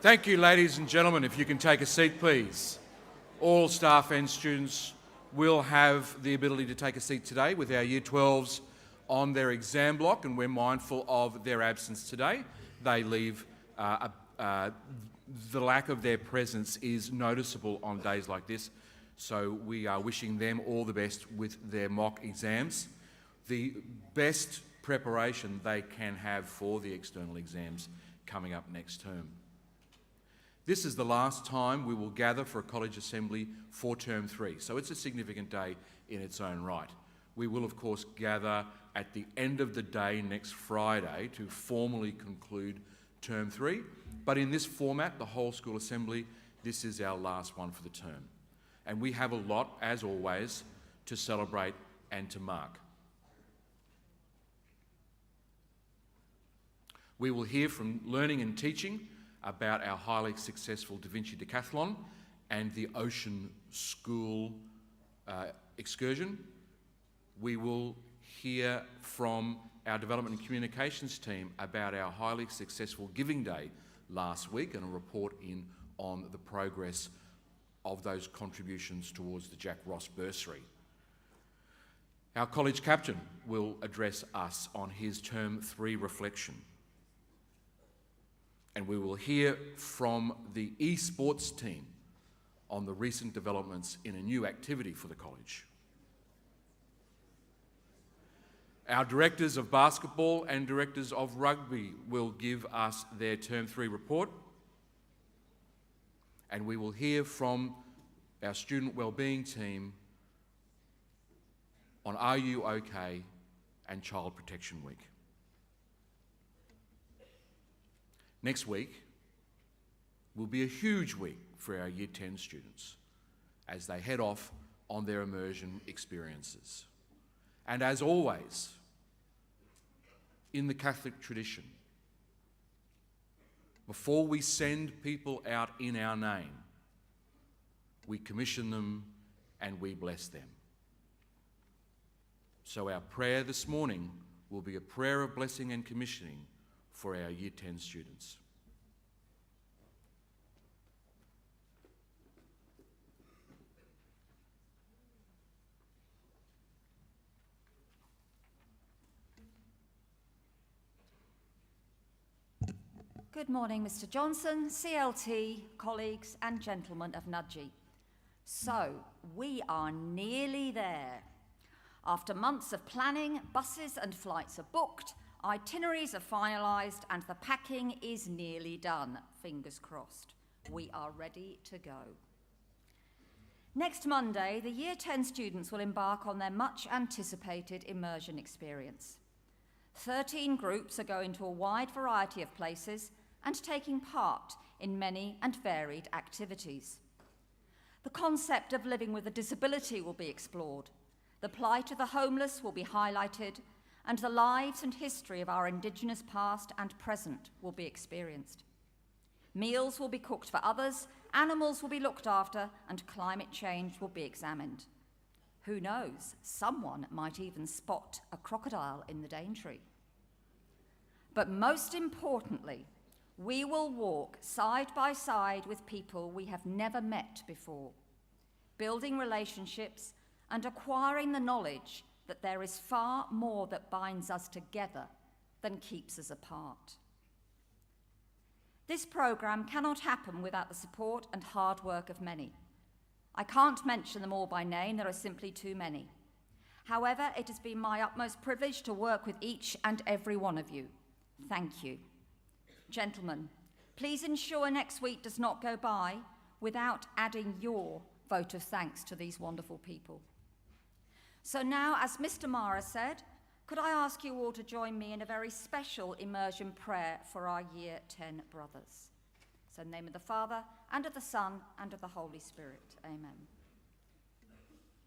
Thank you, ladies and gentlemen. If you can take a seat, please. All staff and students will have the ability to take a seat today with our Year 12s on their exam block, and we're mindful of their absence today. They leave, the lack of their presence is noticeable on days like this, so we are wishing them all the best with their mock exams. The best preparation they can have for the external exams coming up next term. This is the last time we will gather for a college assembly for term 3, so it's a significant day in its own right. We will of course gather at the end of the day next Friday to formally conclude term 3, but in this format, the whole school assembly, this is our last one for the term. And we have a lot, as always, to celebrate and to mark. We will hear from Learning and Teaching about our highly successful Da Vinci Decathlon and the Ocean School excursion. We will hear from our Development and Communications team about our highly successful Giving Day last week and a report in on the progress of those contributions towards the Jack Ross bursary. Our college captain will address us on his term 3 reflection. And we will hear from the Esports team on the recent developments in a new activity for the college. Our directors of basketball and directors of rugby will give us their term 3 report. And we will hear from our student wellbeing team on Are You OK and Child Protection Week. Next week will be a huge week for our Year 10 students as they head off on their immersion experiences. And as always, in the Catholic tradition, before we send people out in our name, we commission them and we bless them. So our prayer this morning will be a prayer of blessing and commissioning for our Year 10 students. Good morning, Mr. Johnson, CLT, colleagues and gentlemen of Nudgee. So, we are nearly there. After months of planning, buses and flights are booked, itineraries are finalised and the packing is nearly done, fingers crossed. We are ready to go. Next Monday, the Year 10 students will embark on their much anticipated immersion experience. 13 groups are going to a wide variety of places and taking part in many and varied activities. The concept of living with a disability will be explored, the plight of the homeless will be highlighted, and the lives and history of our Indigenous past and present will be experienced. Meals will be cooked for others, animals will be looked after, and climate change will be examined. Who knows, someone might even spot a crocodile in the Daintree. But most importantly, we will walk side by side with people we have never met before, building relationships and acquiring the knowledge that there is far more that binds us together than keeps us apart. This programme cannot happen without the support and hard work of many. I can't mention them all by name, there are simply too many. However, it has been my utmost privilege to work with each and every one of you. Thank you. Gentlemen, please ensure next week does not go by without adding your vote of thanks to these wonderful people. So now, as Mr. Mara said, could I ask you all to join me in a very special immersion prayer for our Year 10 brothers? So in the name of the Father, and of the Son, and of the Holy Spirit. Amen.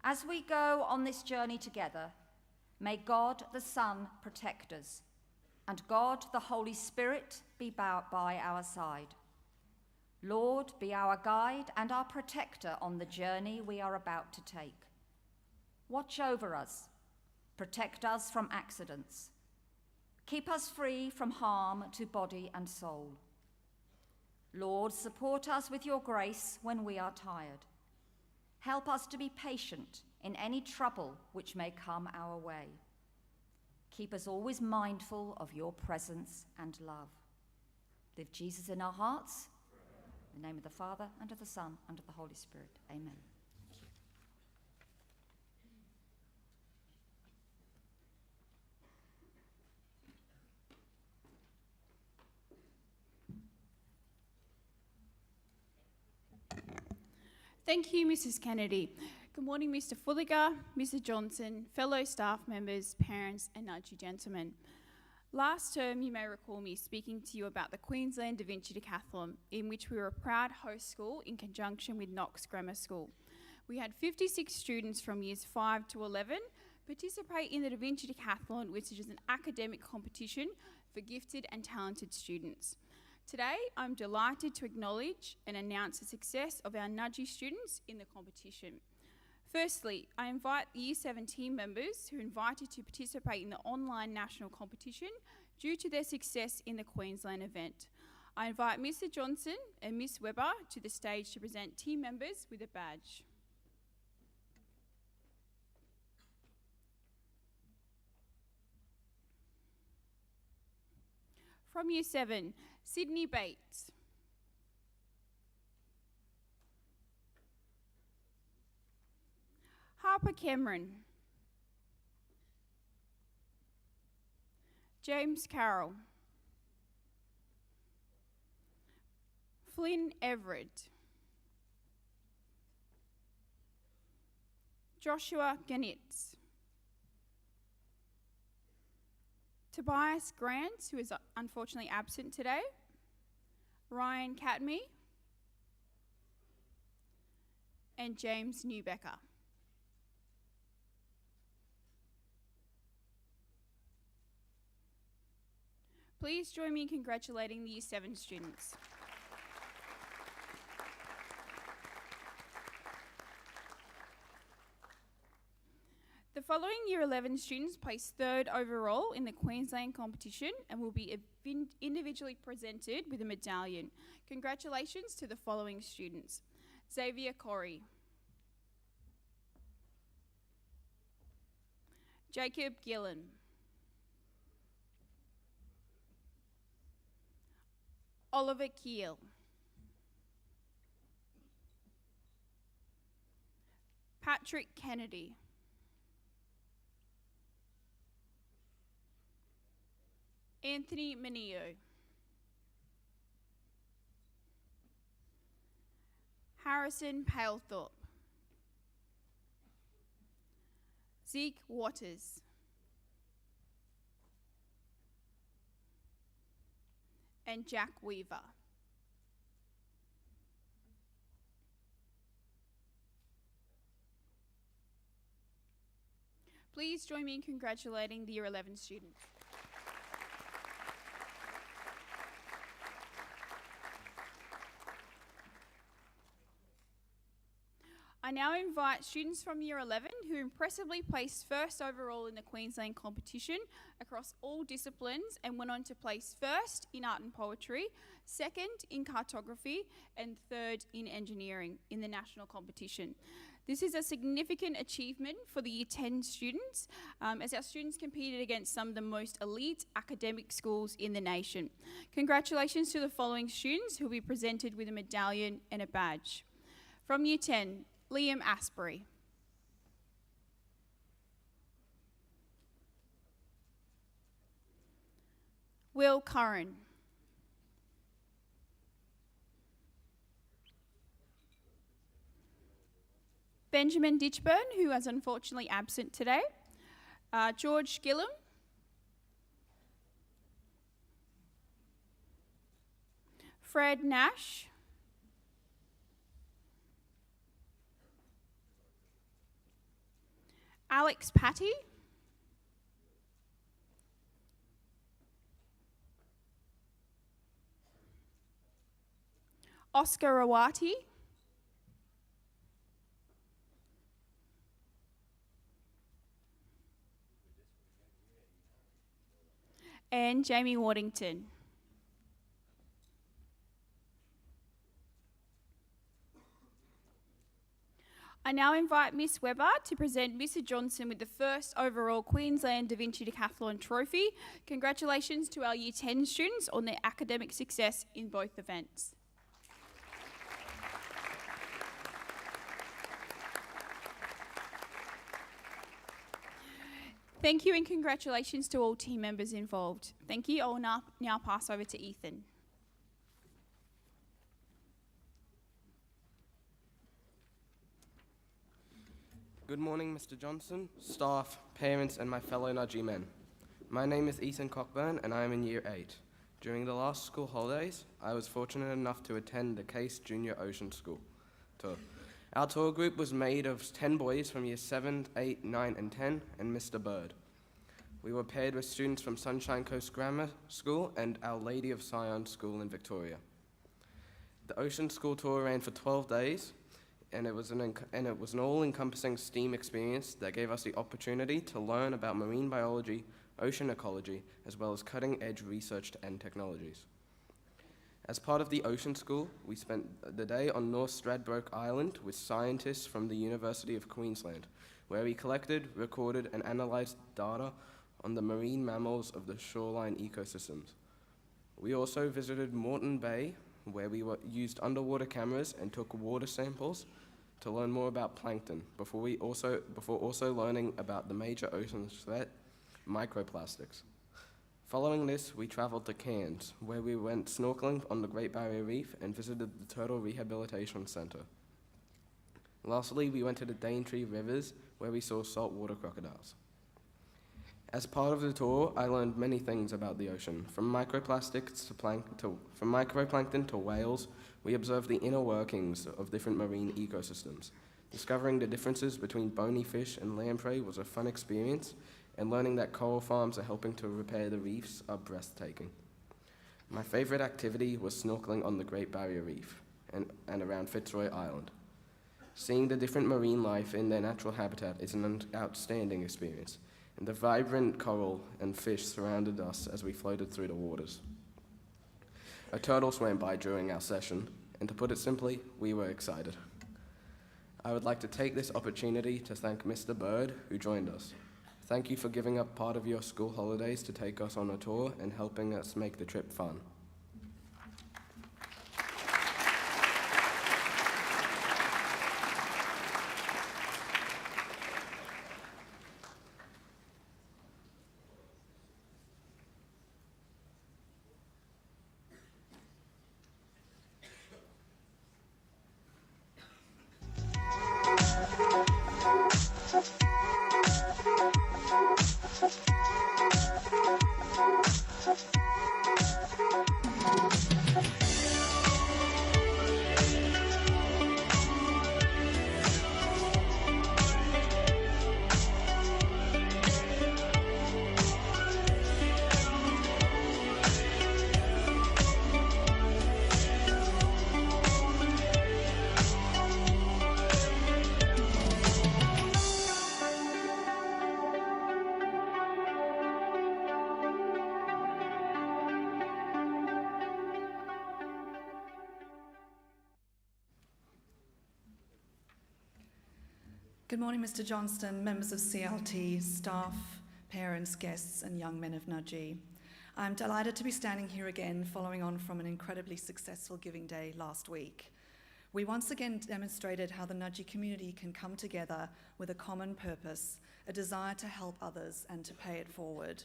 As we go on this journey together, may God the Son protect us, and God the Holy Spirit be by our side. Lord, be our guide and our protector on the journey we are about to take. Watch over us, protect us from accidents, keep us free from harm to body and soul. Lord, support us with your grace when we are tired. Help us to be patient in any trouble which may come our way. Keep us always mindful of your presence and love. Live Jesus in our hearts. In the name of the Father, and of the Son, and of the Holy Spirit. Amen. Thank you, Mrs. Kennedy. Good morning, Mr. Fulliger, Mr. Johnson, fellow staff members, parents, and nudgy gentlemen. Last term, you may recall me speaking to you about the Queensland Da Vinci Decathlon, in which we were a proud host school in conjunction with Knox Grammar School. We had 56 students from years 5 to 11 participate in the Da Vinci Decathlon, which is an academic competition for gifted and talented students. Today, I'm delighted to acknowledge and announce the success of our nudgy students in the competition. Firstly, I invite the Year 7 team members who are invited to participate in the online national competition due to their success in the Queensland event. I invite Mr. Johnson and Miss Webber to the stage to present team members with a badge. From Year 7, Sydney Bates. Harper Cameron. James Carroll. Flynn Everett. Joshua Ganitz. Tobias Grant, who is unfortunately absent today. Ryan Catme. And James Newbecker. Please join me in congratulating the Year 7 students. The following Year 11 students placed 3rd overall in the Queensland competition and will be individually presented with a medallion. Congratulations to the following students: Xavier Corey, Jacob Gillen, Oliver Keel, Patrick Kennedy, Anthony Menio, Harrison Palethorpe, Zeke Waters, and Jack Weaver. Please join me in congratulating the Year 11 students. I now invite students from Year 11 who impressively placed 1st overall in the Queensland competition across all disciplines and went on to place 1st in art and poetry, 2nd in cartography, and 3rd in engineering in the national competition. This is a significant achievement for the Year 10 students, as our students competed against some of the most elite academic schools in the nation. Congratulations to the following students who will be presented with a medallion and a badge. From Year 10, Liam Asprey, Will Curran, Benjamin Ditchburn, who is unfortunately absent today, George Gillum, Fred Nash, Alex Patty, Oscar Rawati, and Jamie Waddington. I now invite Miss Webber to present Mr Johnson with the first overall Queensland Da Vinci Decathlon trophy. Congratulations to our Year 10 students on their academic success in both events. Thank you and congratulations to all team members involved. Thank you. I will now pass over to Ethan. Good morning, Mr. Johnson, staff, parents, and my fellow Nudgee men. My name is Ethan Cockburn, and I am in Year 8. During the last school holidays, I was fortunate enough to attend the Case Junior Ocean School tour. Our tour group was made of 10 boys from Year 7, 8, 9, and 10, and Mr. Bird. We were paired with students from Sunshine Coast Grammar School and Our Lady of Sion School in Victoria. The Ocean School tour ran for 12 days, and it was an all-encompassing STEAM experience that gave us the opportunity to learn about marine biology, ocean ecology, as well as cutting-edge research and technologies. As part of the Ocean School, we spent the day on North Stradbroke Island with scientists from the University of Queensland, where we collected, recorded, and analysed data on the marine mammals of the shoreline ecosystems. We also visited Moreton Bay, where we used underwater cameras and took water samples to learn more about plankton, before also learning about the major ocean threat, microplastics. Following this, we travelled to Cairns, where we went snorkeling on the Great Barrier Reef and visited the Turtle Rehabilitation Centre. Lastly, we went to the Daintree Rivers, where we saw saltwater crocodiles. As part of the tour, I learned many things about the ocean. From microplastics from microplankton to whales, we observed the inner workings of different marine ecosystems. Discovering the differences between bony fish and lamprey was a fun experience, and learning that coral farms are helping to repair the reefs are breathtaking. My favourite activity was snorkeling on the Great Barrier Reef and around Fitzroy Island. Seeing the different marine life in their natural habitat is an outstanding experience, and the vibrant coral and fish surrounded us as we floated through the waters. A turtle swam by during our session, and to put it simply, we were excited. I would like to take this opportunity to thank Mr. Bird, who joined us. Thank you for giving up part of your school holidays to take us on a tour and helping us make the trip fun. Good morning, Mr. Johnston, members of CLT, staff, parents, guests, and young men of Nudgee. I'm delighted to be standing here again following on from an incredibly successful Giving Day last week. We once again demonstrated how the Nudgee community can come together with a common purpose, a desire to help others and to pay it forward.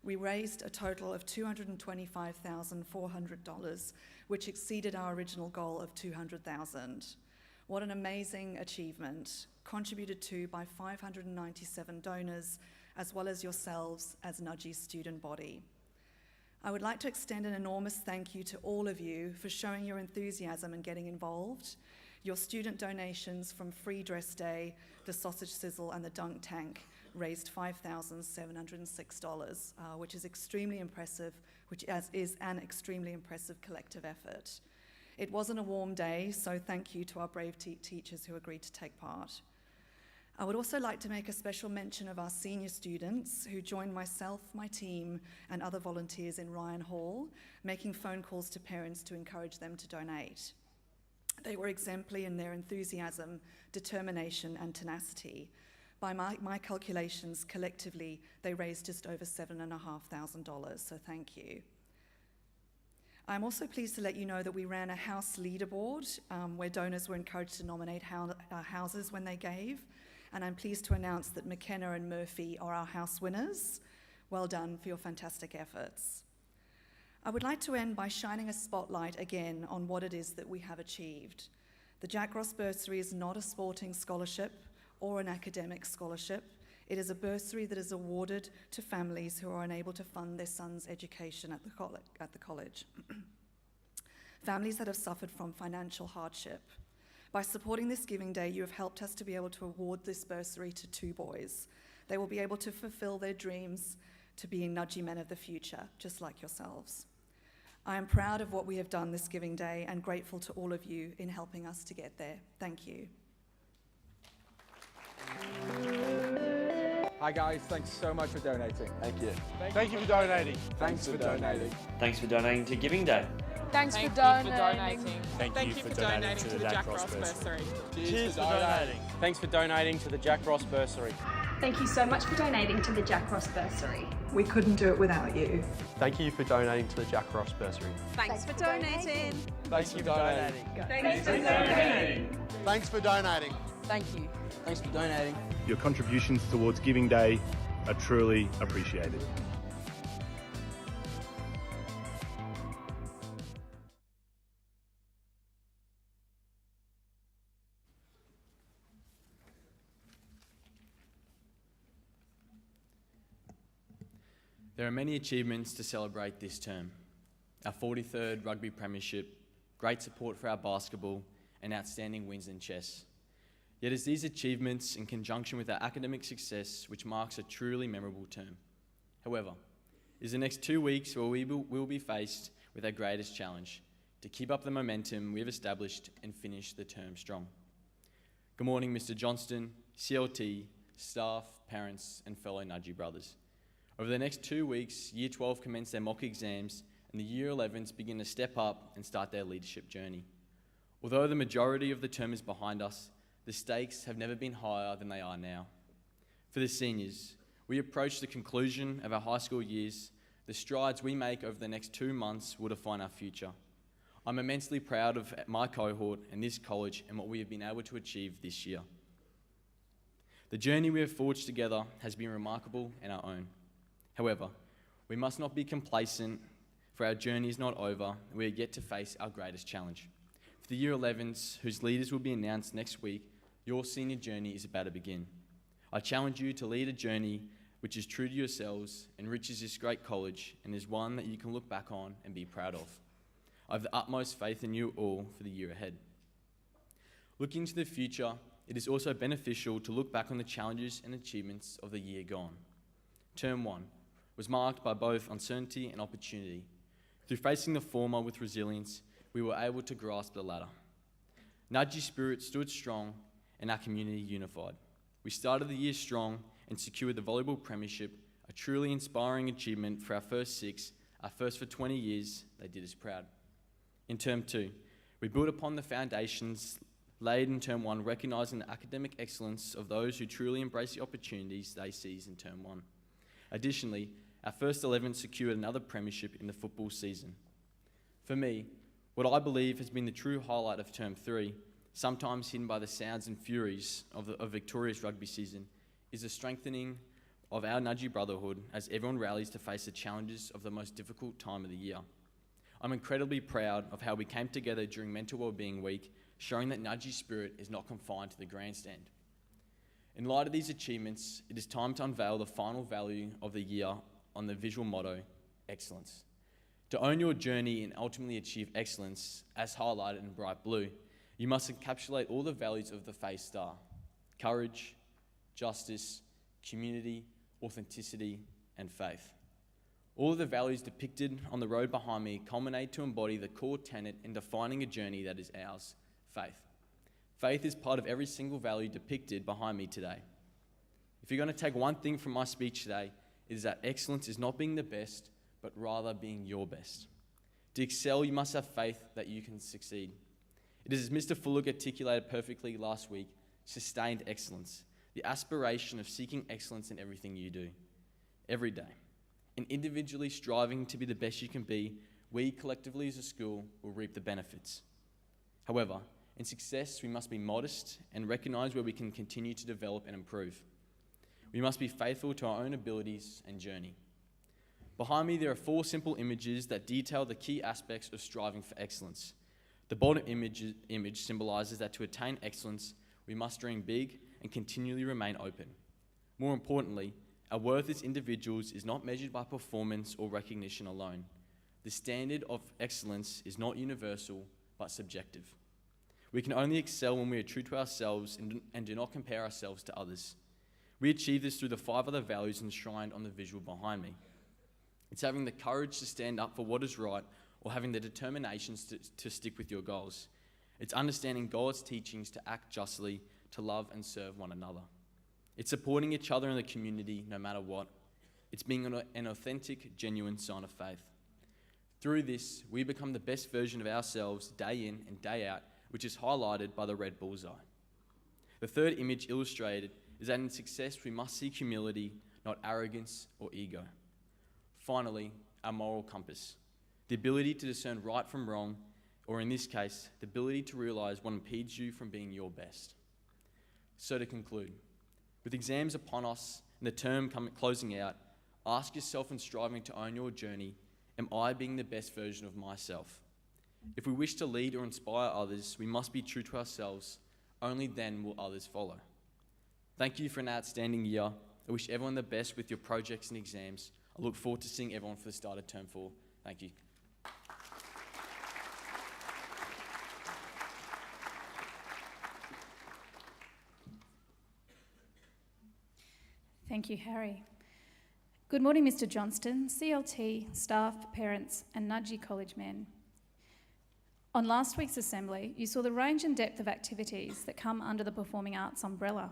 We raised a total of $225,400, which exceeded our original goal of $200,000. What an amazing achievement, contributed to by 597 donors, as well as yourselves as Nudgee's student body. I would like to extend an enormous thank you to all of you for showing your enthusiasm and getting involved. Your student donations from Free Dress Day, the Sausage Sizzle and the Dunk Tank raised $5,706, which is extremely impressive, is an extremely impressive collective effort. It wasn't a warm day, so thank you to our brave teachers who agreed to take part. I would also like to make a special mention of our senior students who joined myself, my team, and other volunteers in Ryan Hall, making phone calls to parents to encourage them to donate. They were exemplary in their enthusiasm, determination and tenacity. By my calculations, collectively, they raised just over $7,500, so thank you. I'm also pleased to let you know that we ran a house leaderboard where donors were encouraged to nominate houses when they gave, and I'm pleased to announce that McKenna and Murphy are our house winners. Well done for your fantastic efforts. I would like to end by shining a spotlight again on what it is that we have achieved. The Jack Ross Bursary is not a sporting scholarship or an academic scholarship. It is a bursary that is awarded to families who are unable to fund their son's education at the college. Families that have suffered from financial hardship. By supporting this Giving Day, you have helped us to be able to award this bursary to 2 boys. They will be able to fulfill their dreams to being nudgy men of the future, just like yourselves. I am proud of what we have done this Giving Day and grateful to all of you in helping us to get there. Thank you. Hi guys, thanks so much for donating. Thank you. Thank you for donating. Thanks for donating. Thanks for donating to Giving Day. Thanks for donating. Thank you for donating to the Jack Ross Bursary. Cheers for donating. Thanks for donating to the Jack Ross Bursary. Thank you so much for donating to the Jack Ross Bursary. We couldn't do it without you. Thank you for donating to the Jack Ross Bursary. Thanks for donating. Thanks for donating. Thanks for donating. Thanks for donating. Thank you. Thanks for donating. Your contributions towards Giving Day are truly appreciated. There are many achievements to celebrate this term. Our 43rd Rugby Premiership, great support for our basketball, and outstanding wins in chess. Yet it's these achievements in conjunction with our academic success which marks a truly memorable term. However, it is the next 2 weeks where we will be faced with our greatest challenge, to keep up the momentum we've established and finish the term strong. Good morning, Mr. Johnston, CLT, staff, parents, and fellow Nudgy brothers. Over the next 2 weeks, Year 12 commence their mock exams and the Year 11s begin to step up and start their leadership journey. Although the majority of the term is behind us, the stakes have never been higher than they are now. For the seniors, we approach the conclusion of our high school years. The strides we make over the next 2 months will define our future. I'm immensely proud of my cohort and this college and what we have been able to achieve this year. The journey we have forged together has been remarkable and our own. However, we must not be complacent, for our journey is not over and we are yet to face our greatest challenge. For the Year 11s, whose leaders will be announced next week, your senior journey is about to begin. I challenge you to lead a journey which is true to yourselves, enriches this great college, and is one that you can look back on and be proud of. I have the utmost faith in you all for the year ahead. Looking to the future, it is also beneficial to look back on the challenges and achievements of the year gone. Term 1 was marked by both uncertainty and opportunity. Through facing the former with resilience, we were able to grasp the latter. Nudgy spirit stood strong and our community unified. We started the year strong and secured the volleyball premiership, a truly inspiring achievement for our first 6, our first for 20 years. They did us proud. In Term 2, we built upon the foundations laid in Term 1, recognising the academic excellence of those who truly embrace the opportunities they seize in Term 1. Additionally, our first 11 secured another premiership in the football season. For me, what I believe has been the true highlight of Term 3, sometimes hidden by the sounds and furies of Victoria's rugby season, is the strengthening of our Nudgy brotherhood as everyone rallies to face the challenges of the most difficult time of the year. I'm incredibly proud of how we came together during Mental Wellbeing Week, showing that Nudgy spirit is not confined to the grandstand. In light of these achievements, it is time to unveil the final value of the year on the visual motto, excellence. To own your journey and ultimately achieve excellence, as highlighted in bright blue, you must encapsulate all the values of the Phase Star: courage, justice, community, authenticity, and faith. All of the values depicted on the road behind me culminate to embody the core tenet in defining a journey that is ours: faith. Faith is part of every single value depicted behind me today. If you're going to take one thing from my speech today, it is that excellence is not being the best, but rather being your best. To excel, you must have faith that you can succeed. It is, as Mr. Fuller articulated perfectly last week, sustained excellence, the aspiration of seeking excellence in everything you do, every day. And individually striving to be the best you can be, we collectively as a school will reap the benefits. However, in success, we must be modest and recognise where we can continue to develop and improve. We must be faithful to our own abilities and journey. Behind me, there are 4 simple images that detail the key aspects of striving for excellence. The bottom image symbolises that to attain excellence, we must dream big and continually remain open. More importantly, our worth as individuals is not measured by performance or recognition alone. The standard of excellence is not universal, but subjective. We can only excel when we are true to ourselves and do not compare ourselves to others. We achieve this through the 5 other values enshrined on the visual behind me. It's having the courage to stand up for what is right or having the determination to stick with your goals. It's understanding God's teachings to act justly, to love and serve one another. It's supporting each other in the community no matter what. It's being an authentic, genuine sign of faith. Through this, we become the best version of ourselves day in and day out, which is highlighted by the red bullseye. The third image illustrated is that in success we must seek humility, not arrogance or ego. Finally, our moral compass, the ability to discern right from wrong, or in this case, the ability to realise what impedes you from being your best. So to conclude, with exams upon us and the term closing out, ask yourself in striving to own your journey, am I being the best version of myself? If we wish to lead or inspire others, we must be true to ourselves. Only then will others follow. Thank you for an outstanding year. I wish everyone the best with your projects and exams. I look forward to seeing everyone for the start of term 4. Thank you. Thank you, Harry. Good morning, Mr. Johnston, CLT, staff, parents, and Nudgee College men. On last week's assembly, you saw the range and depth of activities that come under the Performing Arts umbrella.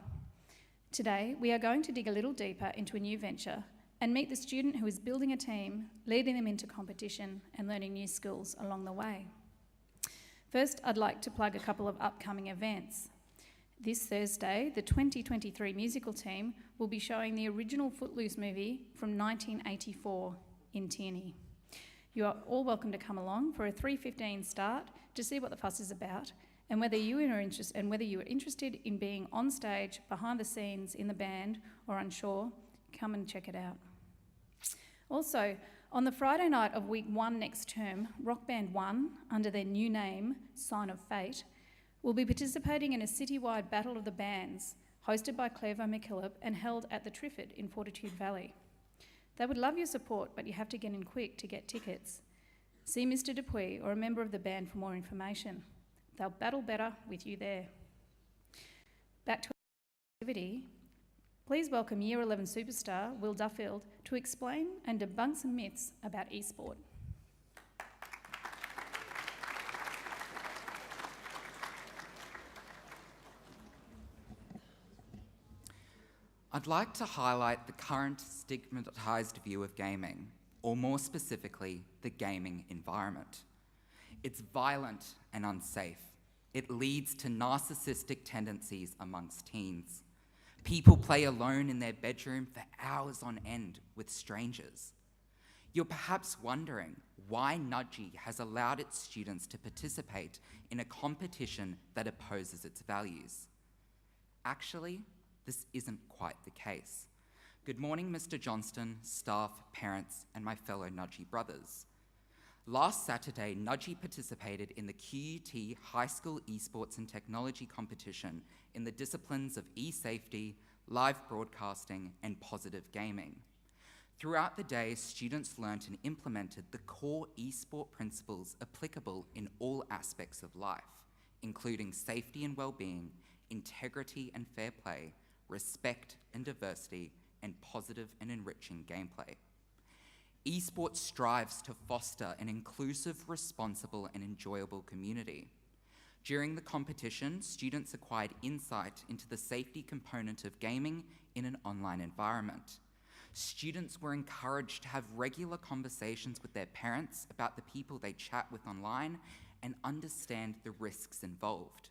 Today, we are going to dig a little deeper into a new venture and meet the student who is building a team, leading them into competition and learning new skills along the way. First, I'd like to plug a couple of upcoming events. This Thursday, the 2023 musical team will be showing the original Footloose movie from 1984 in Tierney. You are all welcome to come along for a 3:15 start to see what the fuss is about and whether you are interested in being on stage, behind the scenes, in the band, or unsure, come and check it out. Also, on the Friday night of week 1 next term, Rock Band 1, under their new name, Sign of Fate, will be participating in a citywide battle of the bands, hosted by Clevo McKillop and held at the Triffid in Fortitude Valley. They would love your support, but you have to get in quick to get tickets. See Mr. Dupuy or a member of the band for more information. They'll battle better with you there. Back to activity. Please welcome Year 11 superstar Will Duffield to explain and debunk some myths about esport. I'd like to highlight the current stigmatised view of gaming, or more specifically, the gaming environment. It's violent and unsafe. It leads to narcissistic tendencies amongst teens. People play alone in their bedroom for hours on end with strangers. You're perhaps wondering why Nudgee has allowed its students to participate in a competition that opposes its values. Actually, this isn't quite the case. Good morning, Mr. Johnston, staff, parents, and my fellow Nudgee brothers. Last Saturday, Nudgee participated in the QUT High School Esports and Technology competition in the disciplines of e-safety, live broadcasting, and positive gaming. Throughout the day, students learnt and implemented the core esport principles applicable in all aspects of life, including safety and well-being, integrity and fair play, respect and diversity, and positive and enriching gameplay. Esports strives to foster an inclusive, responsible, and enjoyable community. During the competition, students acquired insight into the safety component of gaming in an online environment. Students were encouraged to have regular conversations with their parents about the people they chat with online and understand the risks involved.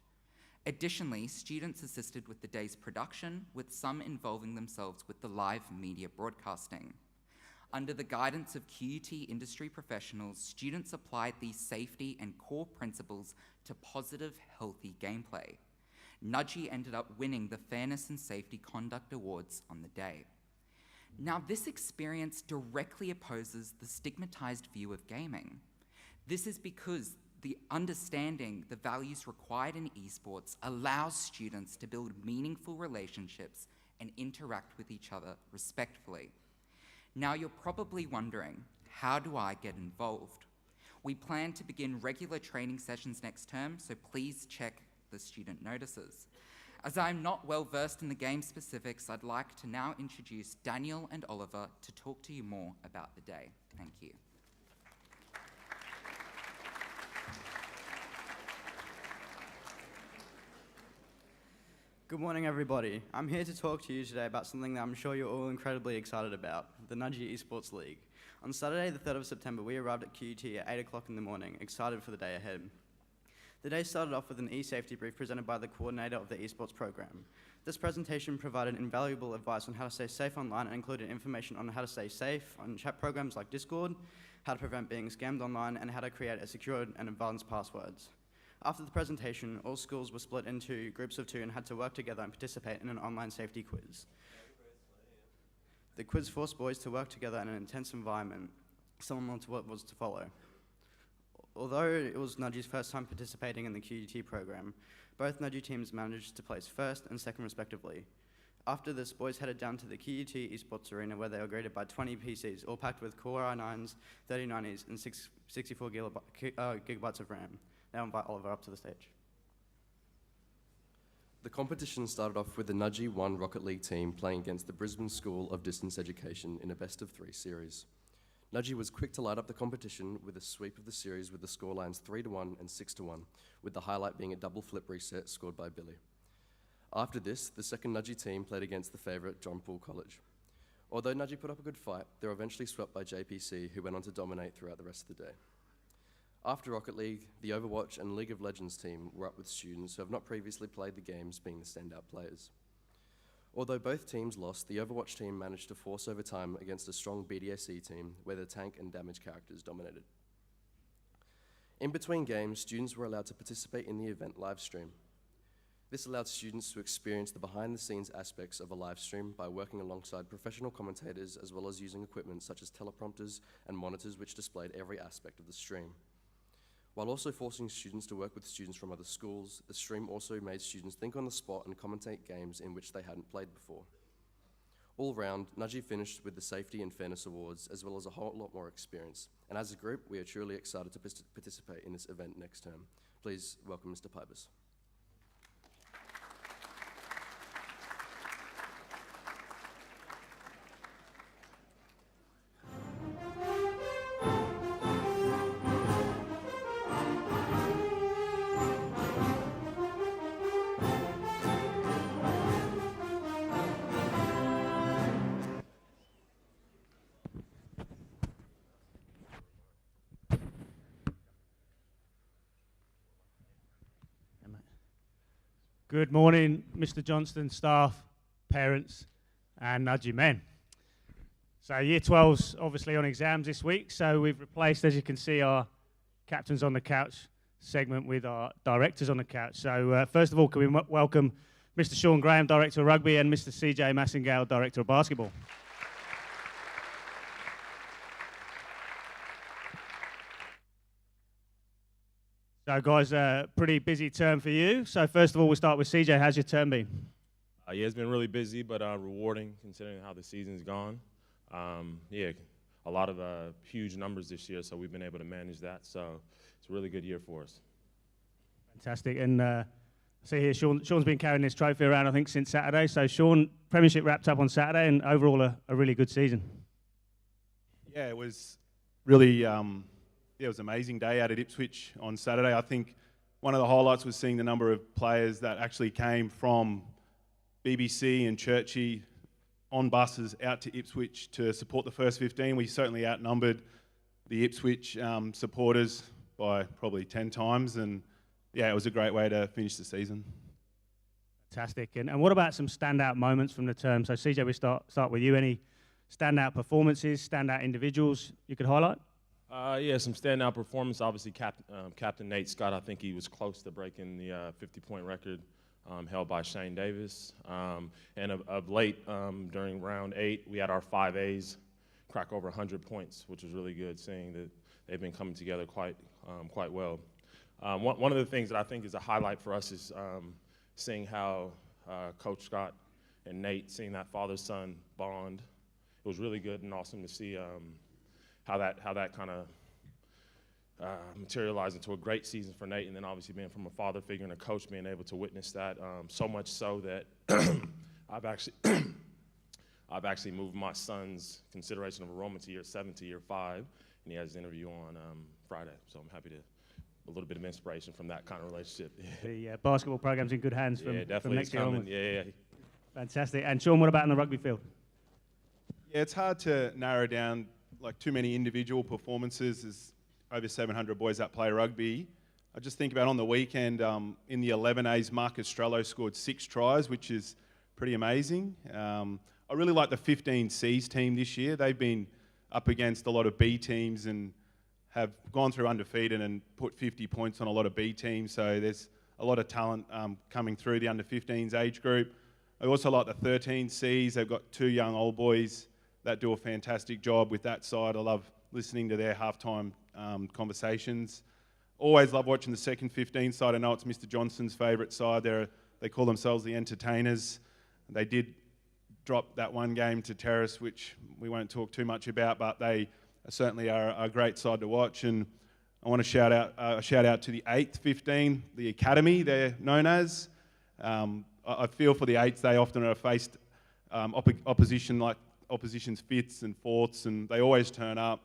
Additionally, students assisted with the day's production, with some involving themselves with the live media broadcasting. Under the guidance of QUT industry professionals, students applied these safety and core principles to positive, healthy gameplay. Nudgy ended up winning the Fairness and Safety Conduct Awards on the day. Now, this experience directly opposes the stigmatized view of gaming. This is because the understanding the values required in esports allows students to build meaningful relationships and interact with each other respectfully. Now you're probably wondering, how do I get involved? We plan to begin regular training sessions next term, so please check the student notices. As I'm not well versed in the game specifics, I'd like to now introduce Daniel and Oliver to talk to you more about the day. Thank you. Good morning, everybody. I'm here to talk to you today about something that I'm sure you're all incredibly excited about, the Nudgy Esports League. On Saturday, the 3rd of September, we arrived at QUT at 8 o'clock in the morning, excited for the day ahead. The day started off with an e-safety brief presented by the coordinator of the esports program. This presentation provided invaluable advice on how to stay safe online and included information on how to stay safe on chat programs like Discord, how to prevent being scammed online, and how to create a secure and advanced passwords. After the presentation, all schools were split into groups of 2 and had to work together and participate in an online safety quiz. The quiz forced boys to work together in an intense environment, similar to what was to follow. Although it was Nudgy's first time participating in the QUT program, both Nudgy teams managed to place 1st and 2nd respectively. After this, boys headed down to the QUT Esports Arena where they were greeted by 20 PCs, all packed with Core i9s, 3090s, and 64 gigabytes of RAM. Now invite Oliver up to the stage. The competition started off with the Nudgy 1 Rocket League team playing against the Brisbane School of Distance Education in a best-of-3 series. Nudgy was quick to light up the competition with a sweep of the series with the scorelines 3-1 and 6-1, with the highlight being a double flip reset scored by Billy. After this, the second Nudgy team played against the favourite John Paul College. Although Nudgy put up a good fight, they were eventually swept by JPC, who went on to dominate throughout the rest of the day. After Rocket League, the Overwatch and League of Legends team were up with students who have not previously played the games, being the standout players. Although both teams lost, the Overwatch team managed to force overtime against a strong BDSE team where the tank and damage characters dominated. In between games, students were allowed to participate in the event live stream. This allowed students to experience the behind-the-scenes aspects of a live stream by working alongside professional commentators as well as using equipment such as teleprompters and monitors which displayed every aspect of the stream. While also forcing students to work with students from other schools, the stream also made students think on the spot and commentate games in which they hadn't played before. All round, Nudgy finished with the Safety and Fairness Awards, as well as a whole lot more experience. And as a group, we are truly excited to participate in this event next term. Please welcome Mr. Pybus. Good morning, Mr. Johnston, staff, parents, and Nudgy men. So Year 12's obviously on exams this week, so we've replaced, as you can see, our Captains on the Couch segment with our Directors on the Couch. So first of all, can we welcome Mr. Sean Graham, Director of Rugby, and Mr. CJ Massingale, Director of Basketball. So guys, pretty busy term for you. So first of all, we'll start with CJ. How's your term been? Yeah, it's been really busy, but rewarding considering how the season's gone. Yeah, a lot of huge numbers this year, so we've been able to manage that. So it's a really good year for us. Fantastic. And I see here Sean's been carrying this trophy around, I think, since Saturday. So Sean, Premiership wrapped up on Saturday, and overall a really good season. Yeah, it was really... it was an amazing day out at Ipswich on Saturday. I think one of the highlights was seeing the number of players that actually came from BBC and Churchie on buses out to Ipswich to support the first 15. We certainly outnumbered the Ipswich supporters by probably 10 times, and yeah, it was a great way to finish the season. Fantastic. And what about some standout moments from the term? So CJ, we start with you. Any standout performances, standout individuals you could highlight? Yeah, some standout performance. Obviously, Captain Nate Scott, I think he was close to breaking the 50-point record held by Shane Davis. And of late, during round 8, we had our 5As crack over 100 points, which was really good, seeing that they've been coming together quite well. One of the things that I think is a highlight for us is seeing how Coach Scott and Nate, seeing that father-son bond. It was really good and awesome to see how that kind of materialized into a great season for Nate, and then obviously being from a father figure and a coach, being able to witness that, so much so that I've actually moved my son's consideration of enrollment to year 7 to year 5, and he has his interview on Friday, so I'm happy to a little bit of inspiration from that kind of relationship. The basketball program's in good hands from next year onwards. Yeah. Fantastic. And Sean, what about in the rugby field? Yeah, it's hard to narrow down like too many individual performances. There's over 700 boys that play rugby. I just think about on the weekend in the 11As, Marcus Strello scored 6 tries, which is pretty amazing. I really like the 15Cs team this year. They've been up against a lot of B teams and have gone through undefeated and put 50 points on a lot of B teams. So there's a lot of talent coming through the under-15s age group. I also like the 13Cs. They've got 2 young old boys that do a fantastic job with that side. I love listening to their halftime conversations. Always love watching the second 15 side. I know it's Mr. Johnson's favourite side. They call themselves the Entertainers. They did drop that one game to Terrace, which we won't talk too much about, but they certainly are a great side to watch. And I want to shout out to the 8th 15, the Academy, they're known as. I feel for the 8s, they often are faced opposition like opposition's 5ths and 4ths, and they always turn up,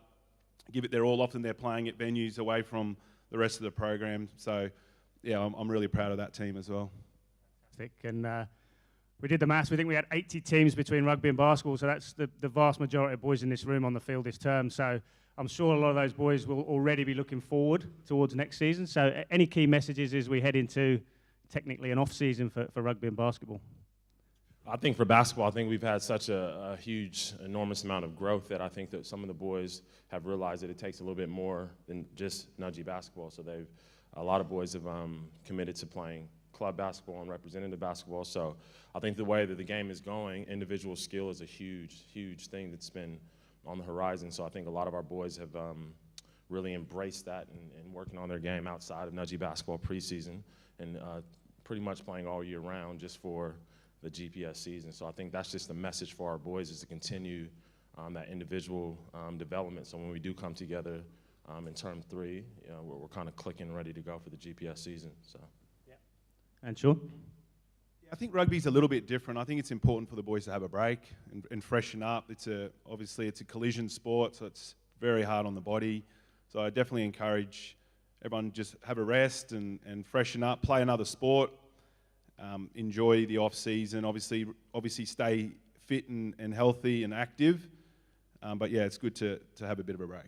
give it their all. Often they're playing at venues away from the rest of the program. So, yeah, I'm really proud of that team as well. Fantastic. And we did the maths. We think we had 80 teams between rugby and basketball, so that's the vast majority of boys in this room on the field this term. So I'm sure a lot of those boys will already be looking forward towards next season. So any key messages as we head into technically an off-season for rugby and basketball? I think for basketball, I think we've had such a huge, enormous amount of growth that I think that some of the boys have realized that it takes a little bit more than just nudgy basketball. So a lot of boys have committed to playing club basketball and representative basketball. So I think the way that the game is going, individual skill is a huge, huge thing that's been on the horizon. So I think a lot of our boys have really embraced that and working on their game outside of nudgy basketball preseason and pretty much playing all year round just for the GPS season. So I think that's just the message for our boys, is to continue that individual development. So when we do come together in term 3, we're kind of clicking and ready to go for the GPS season. So. Yeah. And Sean? Yeah, I think rugby's a little bit different. I think it's important for the boys to have a break and freshen up. Obviously it's a collision sport, so it's very hard on the body. So I definitely encourage everyone just have a rest and freshen up, play another sport. Enjoy the off season. Obviously stay fit and healthy and active. But yeah, it's good to have a bit of a break.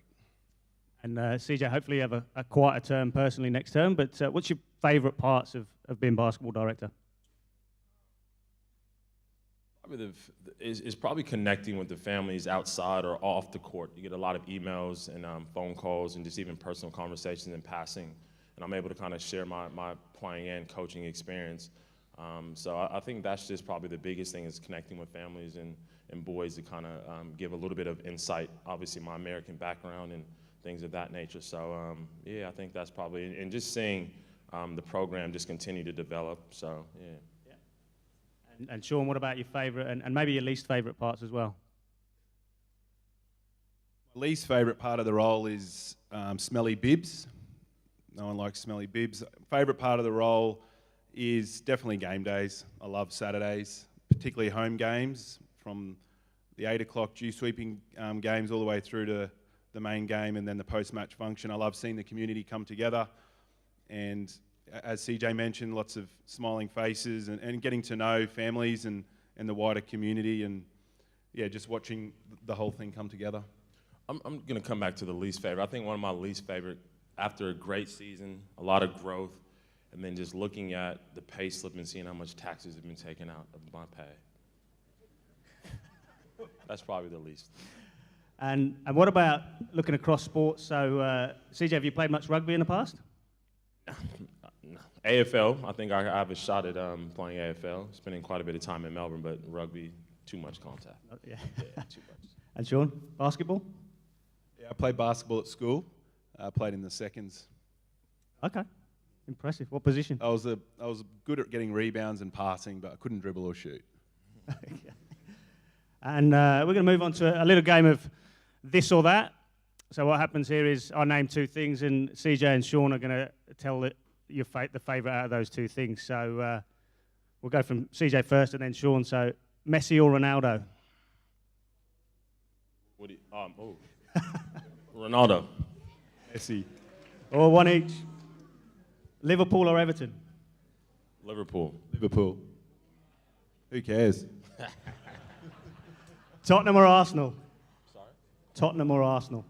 And CJ, hopefully you have a quieter term personally next term. But what's your favourite parts of being basketball director? Is probably connecting with the families outside or off the court. You get a lot of emails and phone calls and just even personal conversations in passing. And I'm able to kind of share my playing and coaching experience. So I think that's just probably the biggest thing, is connecting with families and boys to kind of give a little bit of insight, obviously my American background and things of that nature. So yeah, I think that's probably, and just seeing the program just continue to develop. So yeah. And Sean, what about your favourite and maybe your least favourite parts as well? My least favourite part of the role is smelly bibs. No one likes smelly bibs. Favourite part of the role is definitely game days. I love Saturdays, particularly home games, from the 8 o'clock due sweeping games all the way through to the main game and then the post-match function. I love seeing the community come together, and as CJ mentioned, lots of smiling faces and getting to know families and the wider community, and yeah, just watching the whole thing come together. I'm going to come back to the least favorite. I think one of my least favorite after a great season, a lot of growth, and then just looking at the pay slip and seeing how much taxes have been taken out of my pay. That's probably the least. And what about looking across sports? So, CJ, have you played much rugby in the past? No. AFL, I think I have a shot at playing AFL, spending quite a bit of time in Melbourne, but rugby, too much contact. Yeah. Yeah, too much. And Sean, basketball? Yeah, I played basketball at school. I played in the seconds. Okay, impressive. What position? I was good at getting rebounds and passing, but I couldn't dribble or shoot. And we're going to move on to a little game of this or that. So what happens here is I name two things, and CJ and Sean are going to tell the favourite out of those two things. So we'll go from CJ first and then Sean. So Messi or Ronaldo? What do you, Ronaldo. Messi. Or one each. Liverpool or Everton? Liverpool. Liverpool. Who cares? Tottenham or Arsenal? Sorry? Tottenham or Arsenal?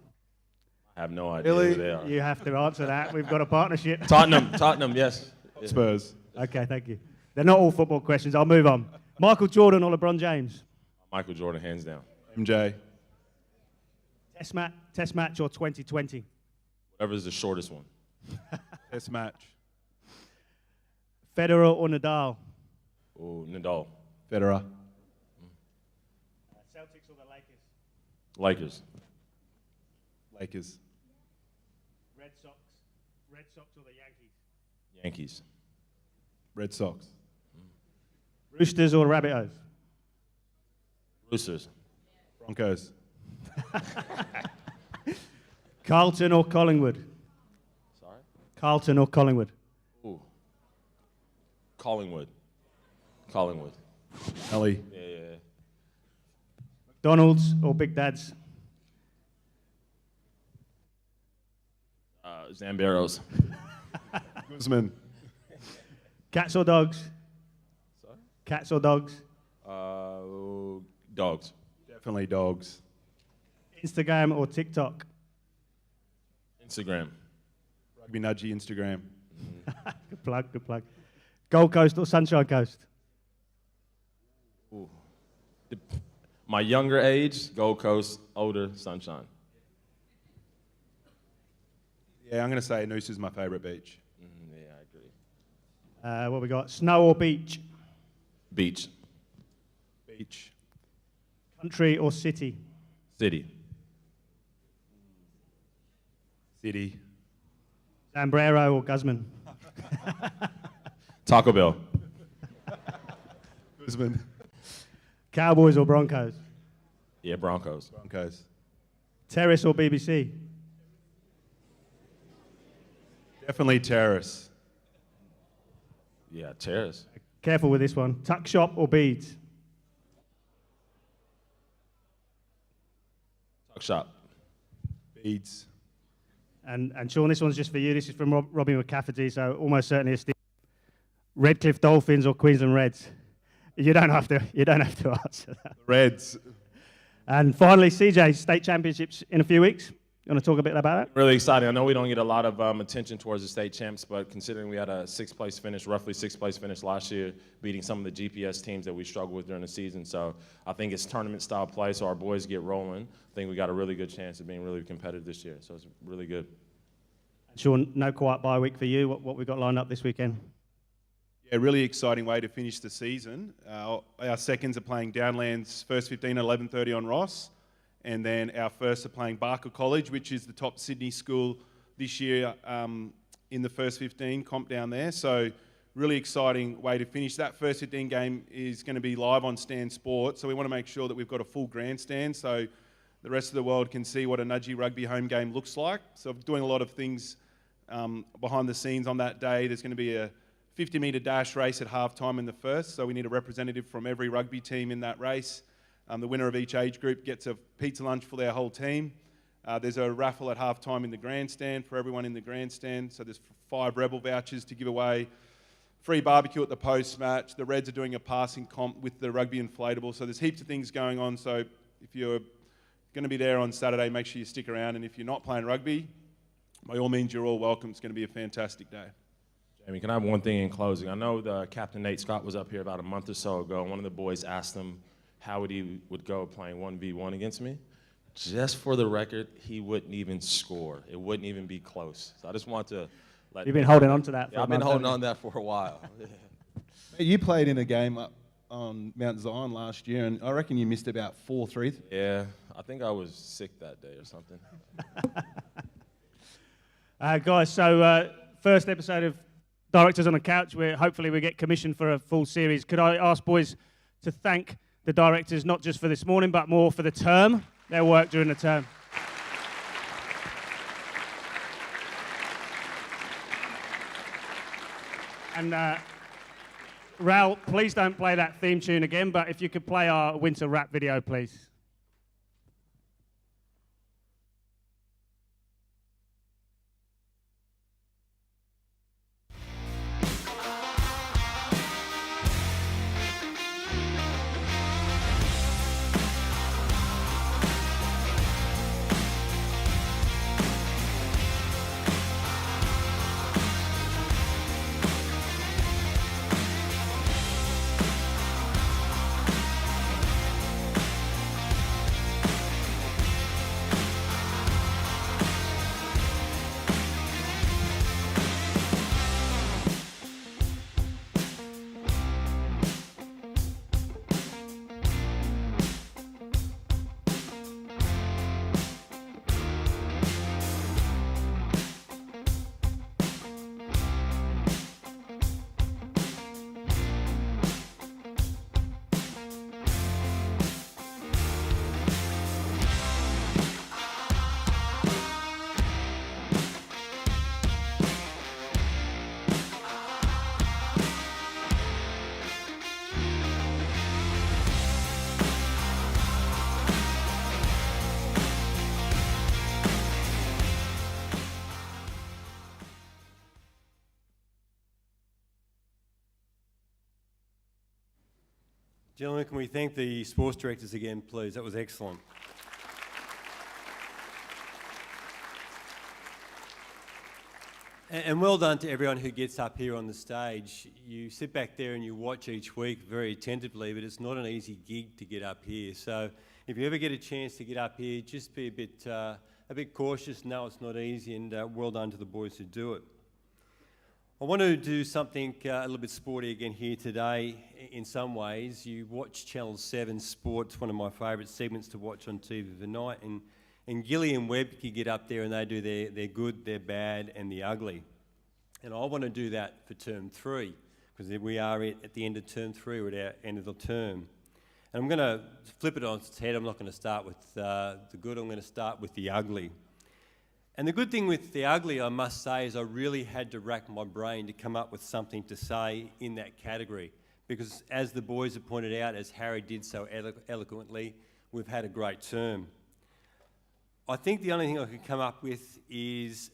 I have no idea who they are. You have to answer that. We've got a partnership. Tottenham, yes. Spurs. Okay, thank you. They're not all football questions. I'll move on. Michael Jordan or LeBron James? Michael Jordan, hands down. MJ. Test match or 2020? Whatever's the shortest one. Test match. Federer or Nadal? Oh, Nadal. Federer. Celtics or the Lakers? Lakers. Lakers. Red Sox or the Yankees? Yankees. Red Sox. Roosters or Rabbitohs? Roosters. Broncos. Carlton or Collingwood? Sorry? Carlton or Collingwood? Ooh. Collingwood. Collingwood. Ellie. Yeah. McDonald's or Big Dad's? Zamberos. Guzman. Cats or dogs? Sorry? Cats or dogs? Dogs. Definitely dogs. Instagram or TikTok? Instagram. Rugby Nudgy Instagram. Good plug, good plug. Gold Coast or Sunshine Coast? Ooh. My younger age, Gold Coast, older, Sunshine. Yeah, I'm going to say Noosa's my favourite beach. Yeah, I agree. What we got? Snow or beach? Beach. Beach. Country or city? City. City. Zambrero or Guzman? Taco Bell. Guzman. Cowboys or Broncos? Yeah, Broncos. Broncos. Terrace or BBC? Definitely Terrace. Yeah, Terrace. Careful with this one. Tuck shop or beads? Tuck shop. Beads. And Sean, this one's just for you. This is from Robbie McCafferty, so almost certainly a steal. Redcliffe Dolphins or Queensland Reds? You don't have to answer that. Reds. And finally, CJ, state championships in a few weeks. You want to talk a bit about that? Really exciting. I know we don't get a lot of attention towards the state champs, but considering we had a roughly sixth place finish last year, beating some of the GPS teams that we struggled with during the season. So I think it's tournament style play, so our boys get rolling. I think we got a really good chance of being really competitive this year. So it's really good. Sean, no quiet bye week for you. What we got lined up this weekend? Yeah, really exciting way to finish the season. Our seconds are playing Downlands first 15 at 11:30 on Ross. And then our firsts are playing Barker College, which is the top Sydney school this year in the first 15 comp down there. So really exciting way to finish. That first 15 game is going to be live on Stan Sport. So we want to make sure that we've got a full grandstand so the rest of the world can see what a Nudgy Rugby home game looks like. So I'm doing a lot of things behind the scenes on that day. There's going to be a 50-metre dash race at halftime in the first. So we need a representative from every rugby team in that race. The winner of each age group gets a pizza lunch for their whole team. There's a raffle at halftime in the grandstand for everyone in the grandstand. So there's 5 Rebel vouchers to give away. Free barbecue at the post-match. The Reds are doing a passing comp with the rugby inflatable. So there's heaps of things going on. So if you're going to be there on Saturday, make sure you stick around. And if you're not playing rugby, by all means, you're all welcome. It's going to be a fantastic day. Jamie, can I have one thing in closing? I know the Captain Nate Scott was up here about a month or so ago, and one of the boys asked him how he would go playing 1v1 against me. Just for the record, he wouldn't even score. It wouldn't even be close. So I just want to let... You've been holding on to that for I've been holding on to that for a while. You played in a game up on Mount Zion last year, and I reckon you missed about 4 threes. Yeah, I think I was sick that day or something. Guys, so first episode of Directors on the Couch, where hopefully we get commissioned for a full series. Could I ask boys to thank the directors, not just for this morning, but more for the term, their work during the term. And Raul, please don't play that theme tune again, but if you could play our winter rap video, please. Gentlemen, can we thank the sports directors again, please? That was excellent. And well done to everyone who gets up here on the stage. You sit back there and you watch each week very attentively, but it's not an easy gig to get up here. So if you ever get a chance to get up here, just be a bit cautious. No, it's not easy, and well done to the boys who do it. I want to do something a little bit sporty again here today in some ways. You watch Channel 7 Sports, one of my favourite segments to watch on TV of the night, and Gilly and Webb can get up there and they do their good, their bad and the ugly. And I want to do that for term 3, because we are at the end of term 3, we're at our end of the term. And I'm going to flip it on its head. I'm not going to start with the good, I'm going to start with the ugly. And the good thing with the ugly, I must say, is I really had to rack my brain to come up with something to say in that category. Because as the boys have pointed out, as Harry did so eloquently, we've had a great term. I think the only thing I could come up with is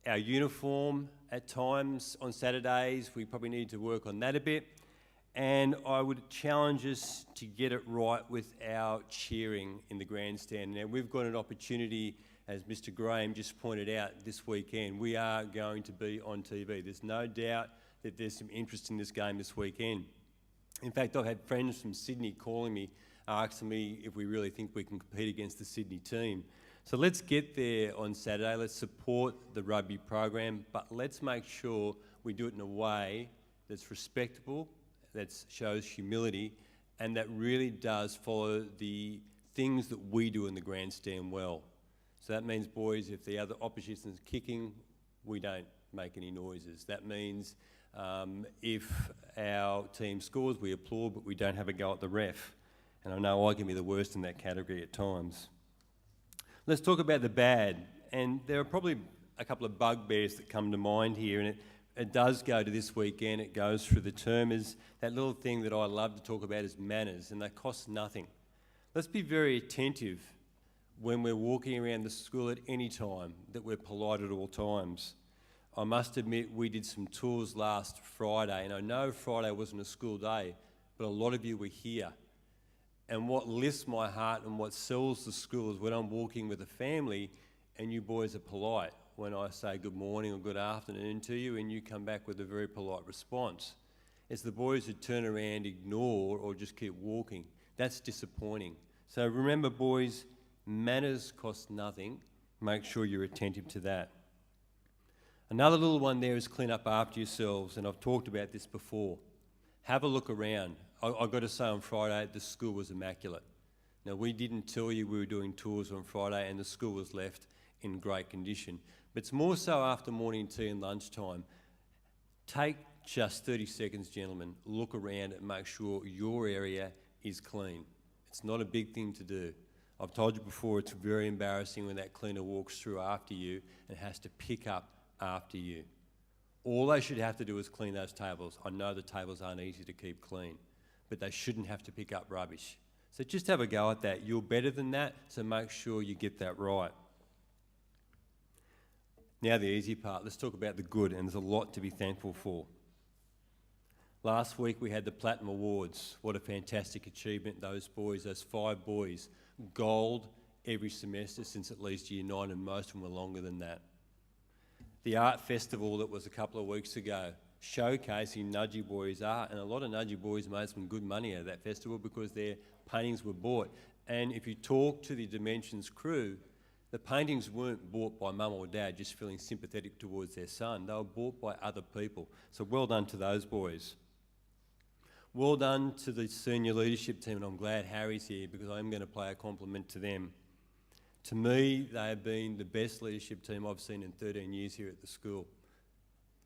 our uniform at times on Saturdays. We probably need to work on that a bit. And I would challenge us to get it right with our cheering in the grandstand. Now, we've got an opportunity, as Mr. Graham just pointed out, this weekend. We are going to be on TV. There's no doubt that there's some interest in this game this weekend. In fact, I've had friends from Sydney calling me, asking me if we really think we can compete against the Sydney team. So let's get there on Saturday. Let's support the rugby program, but let's make sure we do it in a way that's respectable, that shows humility, and that really does follow the things that we do in the grandstand well. So that means, boys, if the other opposition's kicking, we don't make any noises. That means if our team scores, we applaud, but we don't have a go at the ref. And I know I can be the worst in that category at times. Let's talk about the bad. And there are probably a couple of bugbears that come to mind here, and it does go to this weekend. It goes through the term. Is that little thing that I love to talk about is manners, and they cost nothing. Let's be very attentive when we're walking around the school at any time, that we're polite at all times. I must admit, we did some tours last Friday, and I know Friday wasn't a school day, but a lot of you were here. And what lifts my heart and what sells the school is when I'm walking with a family and you boys are polite when I say good morning or good afternoon to you, and you come back with a very polite response. It's the boys who turn around, ignore, or just keep walking. That's disappointing. So remember, boys, manners cost nothing. Make sure you're attentive to that. Another little one there is clean up after yourselves, and I've talked about this before. Have a look around. I've got to say, on Friday, the school was immaculate. Now, we didn't tell you we were doing tours on Friday, and the school was left in great condition. But it's more so after morning tea and lunchtime. Take just 30 seconds, gentlemen. Look around and make sure your area is clean. It's not a big thing to do. I've told you before, it's very embarrassing when that cleaner walks through after you and has to pick up after you. All they should have to do is clean those tables. I know the tables aren't easy to keep clean, but they shouldn't have to pick up rubbish. So just have a go at that. You're better than that, so make sure you get that right. Now the easy part. Let's talk about the good, and there's a lot to be thankful for. Last week we had the Platinum Awards. What a fantastic achievement. Those 5 boys, gold every semester since at least year 9, and most of them were longer than that. The art festival that was a couple of weeks ago, showcasing Nudgee Boys art, and a lot of Nudgee Boys made some good money out of that festival because their paintings were bought. And if you talk to the Dimensions crew, the paintings weren't bought by mum or dad just feeling sympathetic towards their son. They were bought by other people. So well done to those boys. Well done to the senior leadership team, and I'm glad Harry's here because I'm going to pay a compliment to them. To me, they have been the best leadership team I've seen in 13 years here at the school.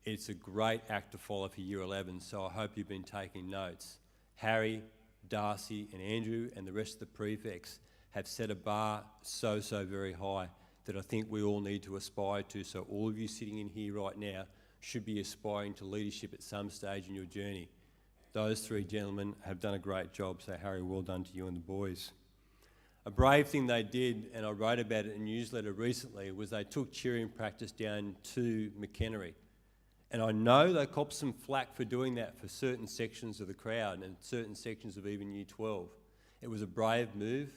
It's a great act to follow for Year 11, so I hope you've been taking notes. Harry, Darcy and Andrew and the rest of the prefects have set a bar so very high that I think we all need to aspire to. So all of you sitting in here right now should be aspiring to leadership at some stage in your journey. Those 3 gentlemen have done a great job, so Harry, well done to you and the boys. A brave thing they did, and I wrote about it in a newsletter recently, was they took cheering practice down to McHenry. And I know they copped some flack for doing that for certain sections of the crowd and certain sections of even Year 12. It was a brave move.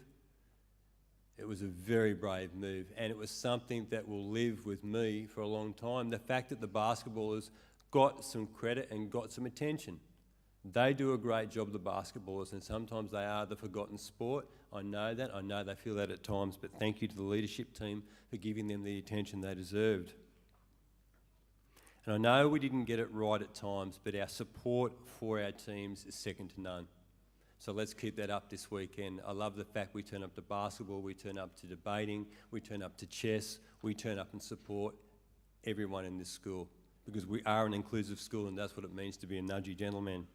It was a very brave move, and it was something that will live with me for a long time. The fact that the basketballers got some credit and got some attention. They do a great job, the basketballers, and sometimes they are the forgotten sport. I know that. I know they feel that at times, but thank you to the leadership team for giving them the attention they deserved. And I know we didn't get it right at times, but our support for our teams is second to none. So let's keep that up this weekend. I love the fact we turn up to basketball, we turn up to debating, we turn up to chess, we turn up and support everyone in this school, because we are an inclusive school, and that's what it means to be a Nudgee gentleman.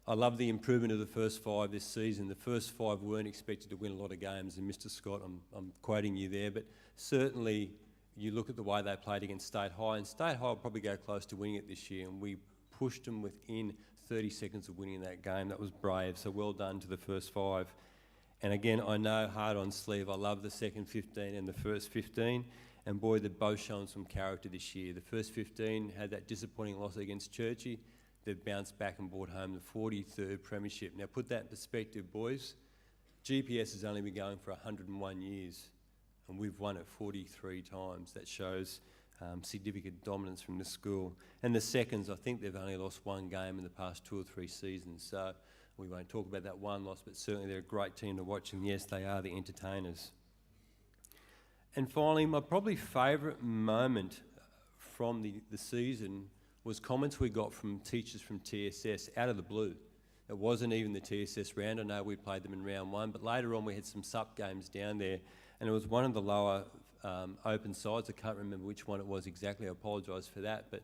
I love the improvement of the first 5 this season. The first 5 weren't expected to win a lot of games, and Mr. Scott, I'm quoting you there, but certainly you look at the way they played against State High, and State High will probably go close to winning it this year, and we pushed them within 30 seconds of winning that game. That was brave, so well done to the first 5. And again, I know hard on sleeve, I love the second 15 and the first 15, and boy, they've both shown some character this year. The first 15 had that disappointing loss against Churchie. They've bounced back and brought home the 43rd premiership. Now put that in perspective, boys. GPS has only been going for 101 years, and we've won it 43 times. That shows significant dominance from the school. And the seconds, I think they've only lost 1 game in the past 2 or 3 seasons, so we won't talk about that one loss, but certainly they're a great team to watch, and yes, they are the entertainers. And finally, my probably favourite moment from the season was comments we got from teachers from TSS out of the blue. It wasn't even the TSS round. I know we played them in round 1, but later on we had some SUP games down there, and it was one of the lower open sides. I can't remember which one it was exactly. I apologise for that. But